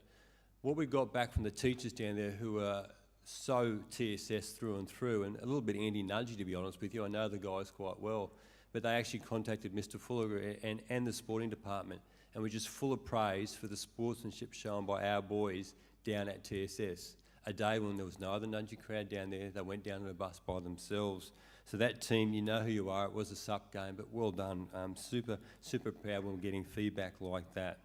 what we got back from the teachers down there, who are so TSS through and through, and a little bit anti-nudgy, to be honest with you. I know the guys quite well, but they actually contacted Mr. Fuller and the sporting department, and we're just full of praise for the sportsmanship shown by our boys down at TSS. A day when there was no other Nudgee crowd down there, they went down to the bus by themselves. So that team, you know who you are. It was a SUP game, but well done. Super proud when we're getting feedback like that.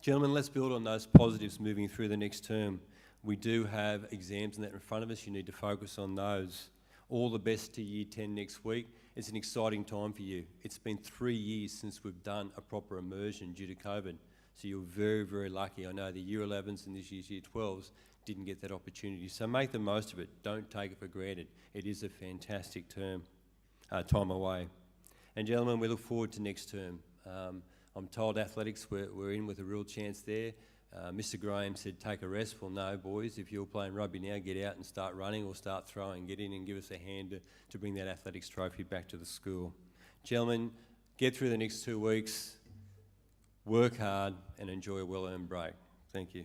Gentlemen, let's build on those positives moving through the next term. We do have exams and that in front of us. You need to focus on those. All the best to Year 10 next week. it's an exciting time for you. It's been 3 years since we've done a proper immersion due to COVID, so you're very, very lucky. I know the Year 11s and this year's Year 12s didn't get that opportunity, so make the most of it. Don't take it for granted. It is a fantastic time away. And gentlemen, we look forward to next term. I'm told athletics, we're in with a real chance there. Mr. Graham said take a rest. Well, no, boys, if you're playing rugby now, get out and start running or start throwing. Get in and give us a hand to bring that athletics trophy back to the school. Gentlemen, get through the next 2 weeks, work hard and enjoy a well-earned break. Thank you.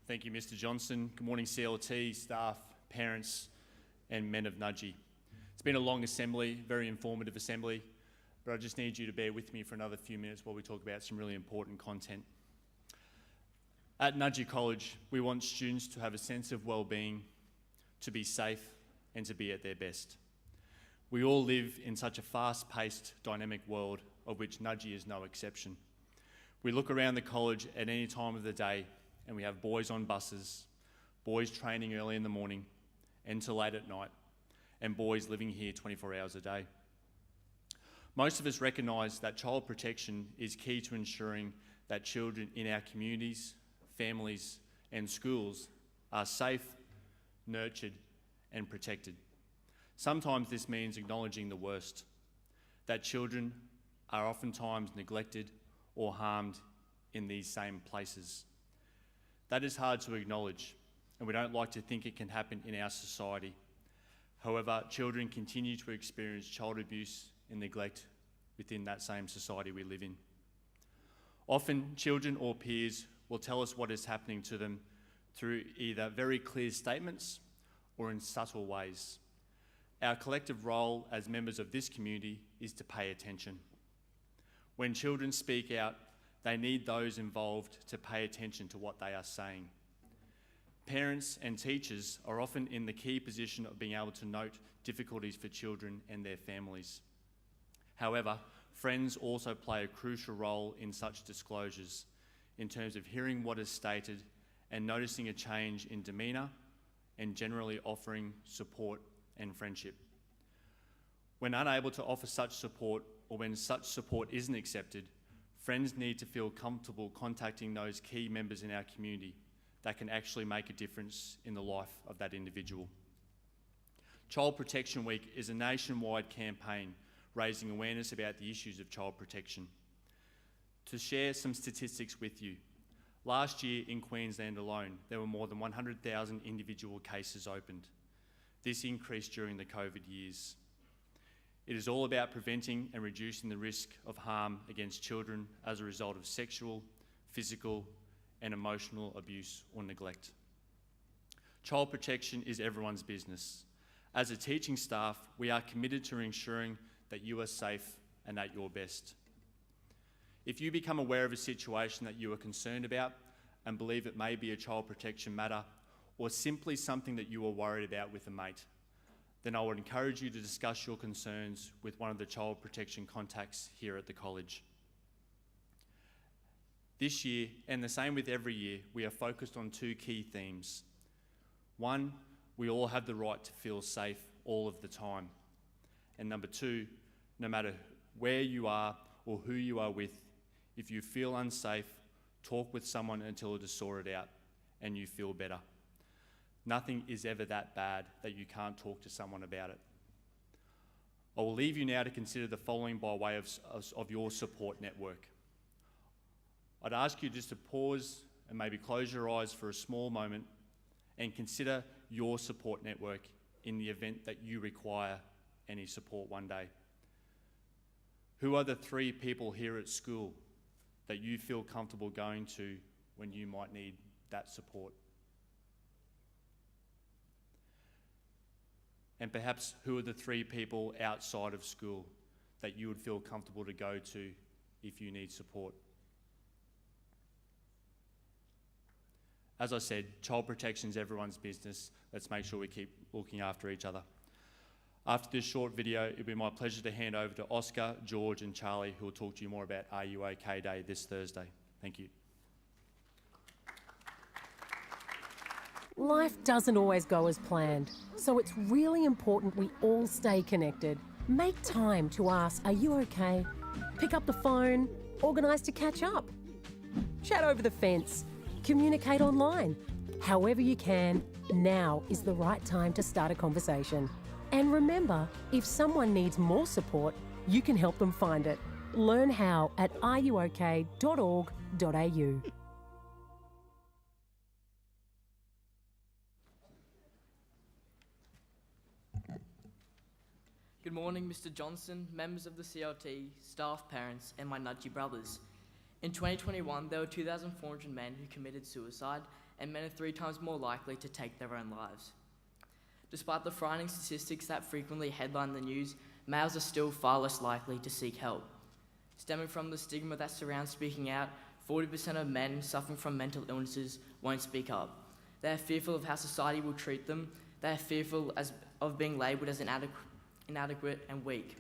Thank you, Mr. Johnson. Good morning, CLT, staff, parents, and men of Nudgee. It's been a long assembly, very informative assembly, but I just need you to bear with me for another few minutes while we talk about some really important content. At Nudgee College, we want students to have a sense of well-being, to be safe, and to be at their best. We all live in such a fast-paced, dynamic world, of which Nudgee is no exception. We look around the college at any time of the day, and we have boys on buses, boys training early in the morning and till late at night, and boys living here 24 hours a day. Most of us recognise that child protection is key to ensuring that children in our communities, families and schools are safe, nurtured and protected. Sometimes this means acknowledging the worst, that children are oftentimes neglected or harmed in these same places. That is hard to acknowledge, and we don't like to think it can happen in our society. However, children continue to experience child abuse and neglect within that same society we live in. Often, children or peers will tell us what is happening to them through either very clear statements or in subtle ways. Our collective role as members of this community is to pay attention. When children speak out, they need those involved to pay attention to what they are saying. Parents and teachers are often in the key position of being able to note difficulties for children and their families. However, friends also play a crucial role in such disclosures in terms of hearing what is stated and noticing a change in demeanour and generally offering support and friendship. When unable to offer such support or when such support isn't accepted, friends need to feel comfortable contacting those key members in our community that can actually make a difference in the life of that individual. Child Protection Week is a nationwide campaign raising awareness about the issues of child protection. To share some statistics with you, last year in Queensland alone, there were more than 100,000 individual cases opened. This increased during the COVID years. It is all about preventing and reducing the risk of harm against children as a result of sexual, physical, and emotional abuse or neglect. Child protection is everyone's business. As a teaching staff, we are committed to ensuring that you are safe and at your best. If you become aware of a situation that you are concerned about and believe it may be a child protection matter or simply something that you are worried about with a mate, then I would encourage you to discuss your concerns with one of the child protection contacts here at the college. This year, and the same with every year, we are focused on two key themes. One, we all have the right to feel safe all of the time. And number two, no matter where you are or who you are with, if you feel unsafe, talk with someone until it is sorted out and you feel better. Nothing is ever that bad that you can't talk to someone about it. I will leave you now to consider the following by way of your support network. I'd ask you just to pause and maybe close your eyes for a small moment and consider your support network in the event that you require any support one day. Who are the 3 people here at school that you feel comfortable going to when you might need that support? And perhaps who are the 3 people outside of school that you would feel comfortable to go to if you need support? As I said, child protection is everyone's business. Let's make sure we keep looking after each other. After this short video, it'll be my pleasure to hand over to Oscar, George and Charlie, who will talk to you more about Are You OK Day this Thursday. Thank you. Life doesn't always go as planned, so it's really important we all stay connected. Make time to ask, are you okay? Pick up the phone, organise to catch up. Chat over the fence, communicate online. However you can, now is the right time to start a conversation. And remember, if someone needs more support, you can help them find it. Learn how at areyouok.org.au. Good morning, Mr. Johnson, members of the CLT, staff, parents, and my nudgy brothers. In 2021, there were 2,400 men who committed suicide, and men are 3 times more likely to take their own lives. Despite the frightening statistics that frequently headline the news, males are still far less likely to seek help. Stemming from the stigma that surrounds speaking out, 40% of men suffering from mental illnesses won't speak up. They are fearful of how society will treat them. They are fearful of being labelled as inadequate and weak.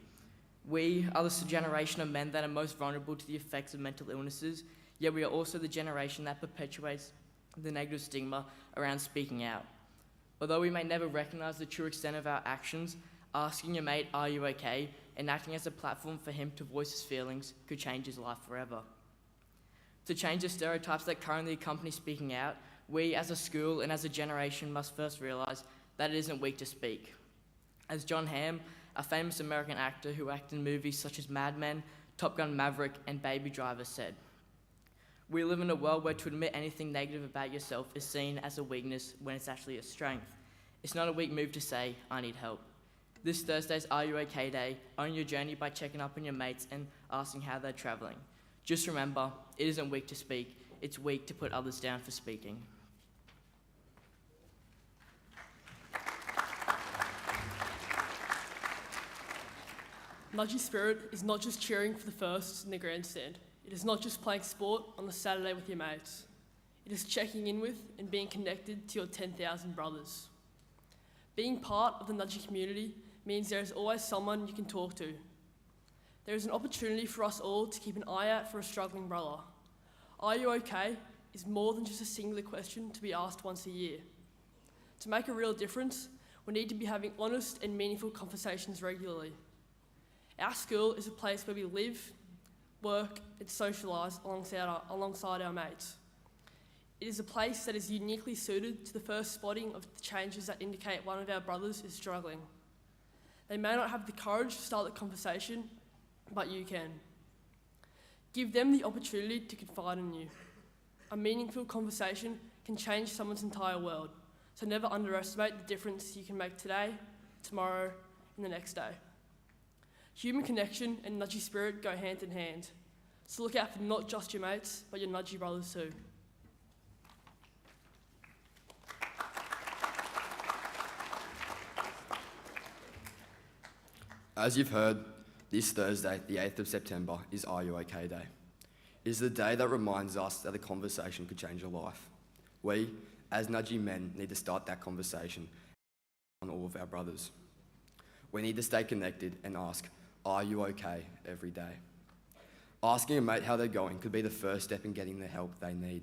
We are the generation of men that are most vulnerable to the effects of mental illnesses, yet we are also the generation that perpetuates the negative stigma around speaking out. Although we may never recognise the true extent of our actions, asking your mate, are you okay, and acting as a platform for him to voice his feelings could change his life forever. To change the stereotypes that currently accompany speaking out, we as a school and as a generation must first realise that it isn't weak to speak. As John Hamm, a famous American actor who acted in movies such as Mad Men, Top Gun Maverick, and Baby Driver said, "We live in a world where to admit anything negative about yourself is seen as a weakness when it's actually a strength. It's not a weak move to say, I need help." This Thursday's Are You OK Day. Own your journey by checking up on your mates and asking how they're travelling. Just remember, it isn't weak to speak, it's weak to put others down for speaking. Nudgy spirit is not just cheering for the firsts in the grandstand. It is not just playing sport on the Saturday with your mates. It is checking in with and being connected to your 10,000 brothers. Being part of the Nudgy community means there is always someone you can talk to. There is an opportunity for us all to keep an eye out for a struggling brother. Are you okay? Is more than just a singular question to be asked once a year. To make a real difference, we need to be having honest and meaningful conversations regularly. Our school is a place where we live, work, and socialise alongside our mates. It is a place that is uniquely suited to the first spotting of the changes that indicate one of our brothers is struggling. They may not have the courage to start the conversation, but you can. Give them the opportunity to confide in you. A meaningful conversation can change someone's entire world, so never underestimate the difference you can make today, tomorrow, and the next day. Human connection and nudgy spirit go hand in hand, so look out for not just your mates, but your nudgy brothers too. As you've heard, this Thursday, the 8th of September, is Are You OK Day. It is the day that reminds us that a conversation could change your life. We, as nudgy men, need to start that conversation on all of our brothers. We need to stay connected and ask, are you okay, every day. Asking a mate how they're going could be the first step in getting the help they need.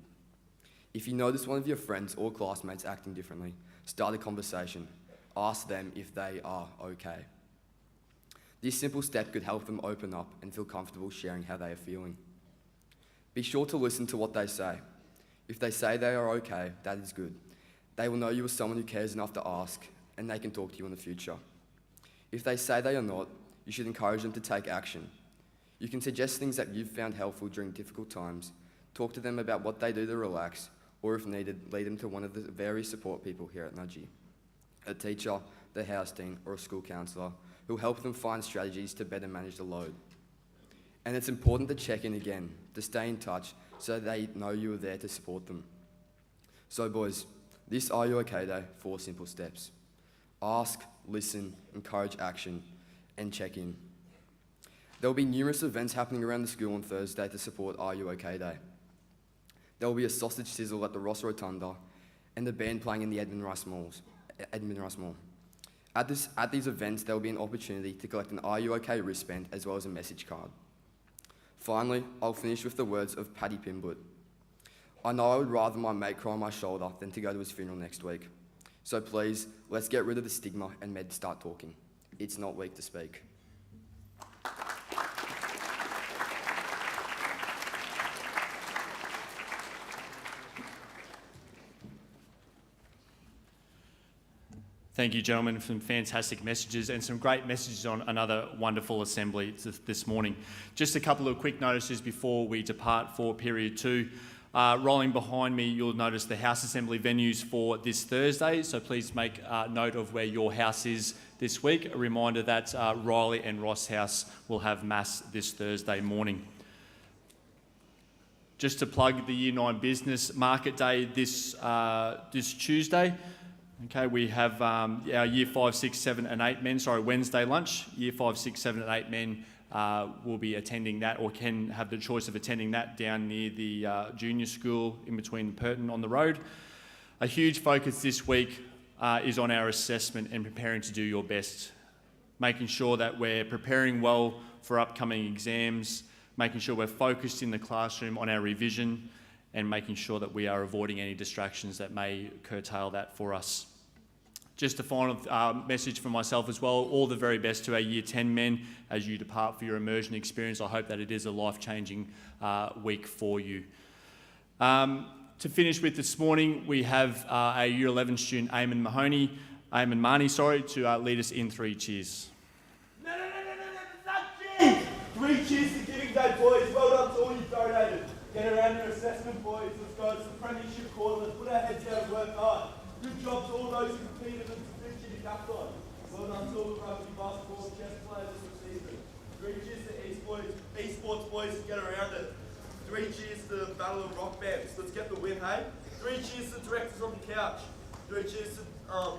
If you notice one of your friends or classmates acting differently, start a conversation. Ask them if they are okay. This simple step could help them open up and feel comfortable sharing how they are feeling. Be sure to listen to what they say. If they say they are okay, that is good. They will know you are someone who cares enough to ask, and they can talk to you in the future. If they say they are not, you should encourage them to take action. You can suggest things that you've found helpful during difficult times, talk to them about what they do to relax, or if needed, lead them to one of the various support people here at Nudgy. A teacher, the house dean, or a school counsellor who will help them find strategies to better manage the load. And it's important to check in again, to stay in touch so they know you are there to support them. So boys, this Are You OK Day, 4 simple steps. Ask, listen, encourage action, and check in. There will be numerous events happening around the school on Thursday to support Are You OK Day. There will be a sausage sizzle at the Ross Rotunda and the band playing in the Edmund Rice Mall. At these events, there will be an opportunity to collect an Are You OK wristband as well as a message card. Finally, I'll finish with the words of Paddy Pimblett. I know I would rather my mate cry on my shoulder than to go to his funeral next week. So please, let's get rid of the stigma and med start talking. It's not weak to speak. Thank you, gentlemen, for some fantastic messages and some great messages on another wonderful assembly this morning. Just a couple of quick notices before we depart for period 2. Rolling behind me, you'll notice the house assembly venues for this Thursday, so please make note of where your house is this week. A reminder that Riley and Ross House will have Mass this Thursday morning. Just to plug the Year 9 Business Market Day this Tuesday. Okay, we have our Year 5, 6, 7 and 8 men, Wednesday lunch. Year 5, 6, 7 and 8 men will be attending that, or can have the choice of attending that down near the junior school in between Purton on the road. A huge focus this week is on our assessment and preparing to do your best. Making sure that we're preparing well for upcoming exams, making sure we're focused in the classroom on our revision, and making sure that we are avoiding any distractions that may curtail that for us. Just a final message from myself as well, all the very best to our Year 10 men as you depart for your immersion experience. I hope that it is a life-changing week for you. To finish with this morning, we have our Year 11 student, Eamon Marnie, to lead us in 3 cheers. Cheers! 3 cheers to Giving Day, boys. Well done to all you donated. Get around your assessment, boys. Let's go. It's the premiership quarter. Let's put our heads down and work hard. Good job to all those who competed in the Vinci Decathlon. Well done to all the rugby, basketball, chess players this season. 3 cheers to Esports, boys. Get around it. 3 cheers to the Battle of Rock Bands. Let's get the win, hey? 3 cheers to directors on the couch. 3 cheers to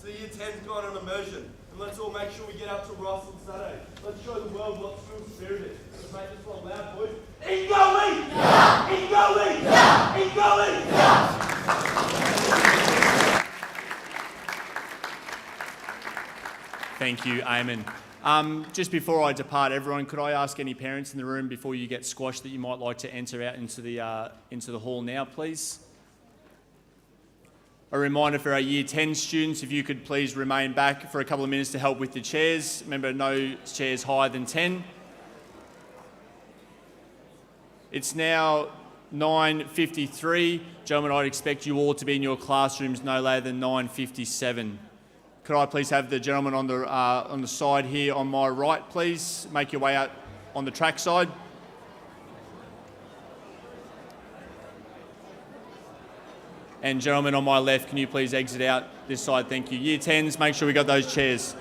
the Year 10s going on immersion. And let's all make sure we get out to Ross on Saturday. Let's show the world what school spirit is. Let's make this one loud, boys. Eagle-ing! Yeah! Eagle-ing! Yeah! Eagle-ing! Yeah! Thank you, Eamon. Just before I depart, everyone, could I ask any parents in the room before you get squashed that you might like to enter out into the hall now, please? A reminder for our Year 10 students, if you could please remain back for a couple of minutes to help with the chairs. Remember, no chairs higher than 10. It's now 9:53. Gentlemen, I'd expect you all to be in your classrooms no later than 9:57. Could I please have the gentleman on the side here on my right, please? Make your way out on the track side. And gentlemen on my left, can you please exit out this side? Thank you. Year 10s, make sure we got those chairs.